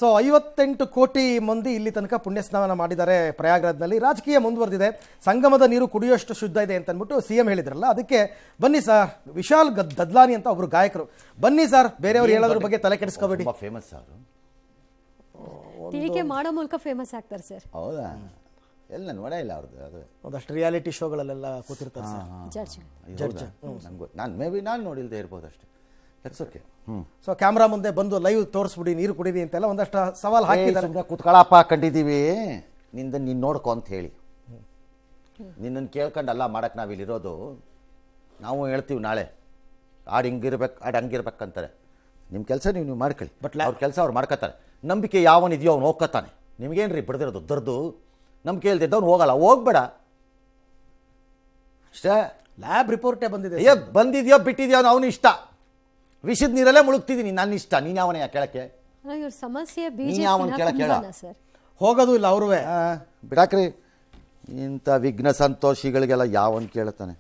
So 58 ಕೋಟಿ ಮಂದಿ ಇಲ್ಲಿ ತನಕ ಪುಣ್ಯ ಸ್ನಾನ ಮಾಡಿದ್ದಾರೆ ಪ್ರಯಾಗ್ರಾಜ್ನಲ್ಲಿ. ರಾಜಕೀಯ ಮುಂದುವರೆದಿದೆ, ಸಂಗಮದ ನೀರು ಕುಡಿಯುವಷ್ಟು ಶುದ್ಧ ಇದೆ ಅಂತ ಅಂದ್ಬಿಟ್ಟು ಸಿಎಂ ಹೇಳಿದ್ರಲ್ಲ, ಅದಕ್ಕೆ ಬನ್ನಿ ಸರ್ ವಿಶಾಲ್ ದದ್ಲಾನಿ ಅಂತ ಒಬ್ರು ಗಾಯಕರು, ಬನ್ನಿ ಸರ್ ಬೇರೆಯವರು ಹೇಳೋದ್ರ ಬಗ್ಗೆ ತಲೆ ಕೆಡಿಸ್ಕೋಬೇಡಿ. ಫೇಮಸ್ ಅವರು ಟೀಕೆ ಮಾಡೋ ಮೂಲಕ ಫೇಮಸ್ ಆಗ್ತಾರೆ ಸರ್. ಹೌದಾ? ಎಲ್ಲ ನೋಡೇ ಇಲ್ಲ ಅವ್ರದ್ದು. ಅದು ಒಂದಷ್ಟು ರಿಯಾಲಿಟಿ ಶೋಗಳಲ್ಲೆಲ್ಲ ಕೂತಿರ್ತಾರೆ ಸರ್. ಜಡ್ಜ್ ನಾನು ಮೇ ಬಿ ನಾನು ನೋಡಿಲ್ದೇ ಇರ್ಬೋದು ಅಷ್ಟೇ. That's okay. ಸೊ ಕ್ಯಾಮ್ರಾ ಮುಂದೆ ಬಂದು ಲೈವ್ ತೋರಿಸ್ಬಿಡಿ, ನೀರು ಕುಡೀರಿ ಅಂತೆಲ್ಲ ಒಂದಷ್ಟು ಸವಾಲು ಹಾಕಿದ್ದಾರೆ. ಕುತ್ಕೊಳ್ಳಪ್ಪ ಕಂಡಿದ್ದೀವಿ, ನೀನು ನೋಡ್ಕೊ ಅಂತ ಹೇಳಿ ನಿನ್ನನ್ನು ಕೇಳ್ಕೊಂಡಲ್ಲ ಮಾಡಕ್ಕೆ ನಾವಿಲ್ಲಿರೋದು. ನಾವು ಹೇಳ್ತೀವಿ ನಾಳೆ ಹಾಡು ಹಿಂಗಿರ್ಬೇಕು ಹಾಡು ಹಂಗಿರ್ಬೇಕಂತಾರೆ. ನಿಮ್ಮ ಕೆಲಸ ನೀವು ಮಾಡ್ಕೊಳ್ಳಿ, ಬಟ್ ಅವ್ರ ಕೆಲಸ ಅವ್ರು ಮಾಡ್ಕೋತಾರೆ. ನಂಬಿಕೆ ಯಾವನಿದೆಯೋ ಅವ್ನು ಹೋಗ್ಕೊತಾನೆ. ನಿಮಗೇನು ರೀ ಬಿಡ್ದಿರೋದು ದೊಡ್ಡದು? ನಂಬಿಕೆ ಇಲ್ದಿದ್ದವ್ನು ಹೋಗಲ್ಲ, ಹೋಗ್ಬೇಡ ಅಷ್ಟೇ. ಲ್ಯಾಬ್ ರಿಪೋರ್ಟೇ ಬಂದಿದೆ. ಅಯ್ಯೋ ಬಂದಿದ್ಯೋ ಬಿಟ್ಟಿದ್ಯೋ ಅವನು ಇಷ್ಟ. ವಿಷದ ನೀರಲ್ಲೇ ಮುಳುಗ್ತಿದ್ದೀನಿ, ನನ್ನ ಇಷ್ಟ. ನೀನು ಯಾವನೇ ಕೇಳಕ್ಕೆ? ಇವ್ರ ಸಮಸ್ಯೆ ಸರ್ ಹೋಗೋದು ಇಲ್ಲ ಅವ್ರೂ. ಬಿಡಾಕ್ರಿ, ಇಂಥ ವಿಘ್ನ ಸಂತೋಷಿಗಳಿಗೆಲ್ಲ ಯಾವನ್ ಕೇಳ್ತಾನೆ?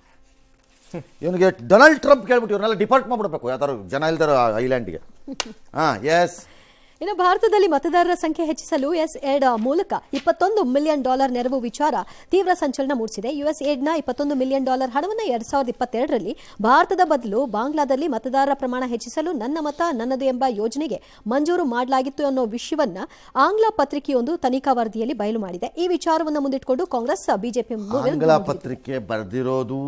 ಇವನಿಗೆ ಡೊನಾಲ್ಡ್ ಟ್ರಂಪ್ ಕೇಳ್ಬಿಟ್ಟು ಇವ್ರನ್ನೆಲ್ಲ ಡಿಪಾರ್ಟ್ ಮಾಡ್ಬಿಡ್ಬೇಕು ಯಾವ್ದಾರು ಜನ ಇಲ್ದಾರ ಐಲ್ಯಾಂಡ್ಗೆ. ಎಸ್. ಇನ್ನು ಭಾರತದಲ್ಲಿ ಮತದಾರರ ಸಂಖ್ಯೆ ಹೆಚ್ಚಿಸಲು USAID ಮೂಲಕ $21 ಮಿಲಿಯನ್ ನೆರವು ವಿಚಾರ ತೀವ್ರ ಸಂಚಲನ ಮೂಡಿಸಿದೆ. USAIDನ $21 ಮಿಲಿಯನ್ ಹಣವನ್ನು 2022ರಲ್ಲಿ ಭಾರತದ ಬದಲು ಬಾಂಗ್ಲಾದಲ್ಲಿ ಮತದಾರರ ಪ್ರಮಾಣ ಹೆಚ್ಚಿಸಲು ನನ್ನ ಮತ ನನ್ನದು ಎಂಬ ಯೋಜನೆಗೆ ಮಂಜೂರು ಮಾಡಲಾಗಿತ್ತು ಅನ್ನೋ ವಿಷಯವನ್ನ ಆಂಗ್ಲ ಪತ್ರಿಕೆಯೊಂದು ತನಿಖಾ ವರದಿಯಲ್ಲಿ ಬಯಲು ಮಾಡಿದೆ. ಈ ವಿಚಾರವನ್ನು ಮುಂದಿಟ್ಟುಕೊಂಡು ಕಾಂಗ್ರೆಸ್ ಬಿಜೆಪಿ ಆಂಗ್ಲ ಪತ್ರಿಕೆ ಬರೆದಿರೋದು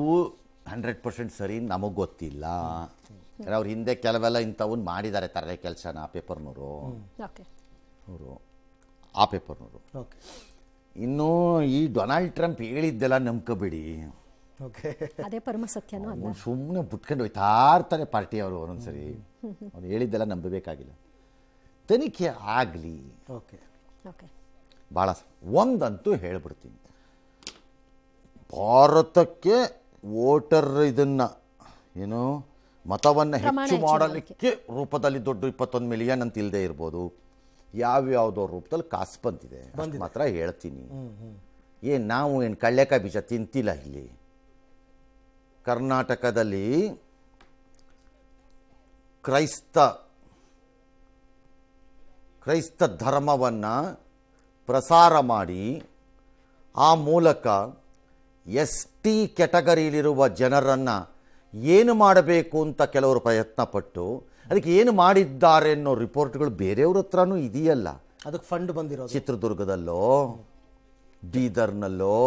100% ಸರಿ, ನಮಗ್ ಗೊತ್ತಿಲ್ಲ. ಅವ್ರ ಹಿಂದೆ ಕೆಲವೆಲ್ಲ ಇಂಥವನ್ನ ಮಾಡಿದ್ದಾರೆ ತರಲೆ ಕೆಲಸನ. ಪೇಪರ್ನವರು ಅವರು ಆ ಪೇಪರ್ನವರು. ಇನ್ನು ಈ ಡೊನಾಲ್ಡ್ ಟ್ರಂಪ್ ಹೇಳಿದ್ದೆಲ್ಲ ನಂಬ್ಕೋಬೇಡಿ, ಅದೇ ಪರಮ ಸತ್ಯನೂ ಅಲ್ಲ. ಸುಮ್ಮನೆ ಬಿಟ್ಕೊಂಡು ಹೋಯ್ತಾ ಇರ್ತಾರೆ ಪಾರ್ಟಿಯವರು ಒಂದೊಂದ್ಸರಿ. ಅವ್ರು ಹೇಳಿದ್ದೆಲ್ಲ ನಂಬಬೇಕಾಗಿಲ್ಲ. ತನಿಖೆ ಆಗಲಿ. ಭಾಳ ಒಂದಂತೂ ಹೇಳ್ಬಿಡ್ತೀನಿ, ಭಾರತಕ್ಕೆ ವೋಟರ್ ಇದನ್ನ ಏನು ಮತವನ್ನು ಹೆಚ್ಚು ಮಾಡಲಿಕ್ಕೆ ರೂಪದಲ್ಲಿ ದೊಡ್ಡ 21 ಮಿಲಿಯನ್ ಅಂತ ಇಲ್ಲದೆ ಇರ್ಬೋದು, ಯಾವ್ಯಾವುದೋ ರೂಪದಲ್ಲಿ ಕಾಸು ಬಂದಿದೆ ಮಾತ್ರ ಹೇಳ್ತೀನಿ. ನಾವು ಏನು ಕಳ್ಳೆಕಾಯಿ ಬೀಜ ತಿಂತಿಲ್ಲ. ಇಲ್ಲಿ ಕರ್ನಾಟಕದಲ್ಲಿ ಕ್ರೈಸ್ತ ಧರ್ಮವನ್ನು ಪ್ರಸಾರ ಮಾಡಿ ಆ ಮೂಲಕ ST ಕ್ಯಾಟಗರಿಲಿರುವ ಜನರನ್ನು ಏನು ಮಾಡಬೇಕು ಅಂತ ಕೆಲವರು ಪ್ರಯತ್ನ ಪಟ್ಟು ಅದಕ್ಕೆ ಏನು ಮಾಡಿದ್ದಾರೆ ಅನ್ನೋ ರಿಪೋರ್ಟ್ಗಳು ಬೇರೆಯವ್ರ ಹತ್ರನೂ ಇದೆಯಲ್ಲ. ಅದಕ್ಕೆ ಫಂಡ್ ಬಂದಿರೋದು ಚಿತ್ರದುರ್ಗದಲ್ಲೋ ಬೀದರ್ನಲ್ಲೋ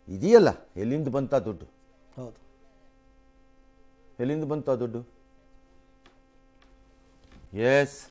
ಇದೆಯಲ್ಲ. ಎಲ್ಲಿಂದ ಬಂತ ದುಡ್ಡು? ಹೌದು, ಎಲ್ಲಿಂದ ಬಂತ ದುಡ್ಡು? ಎಸ್.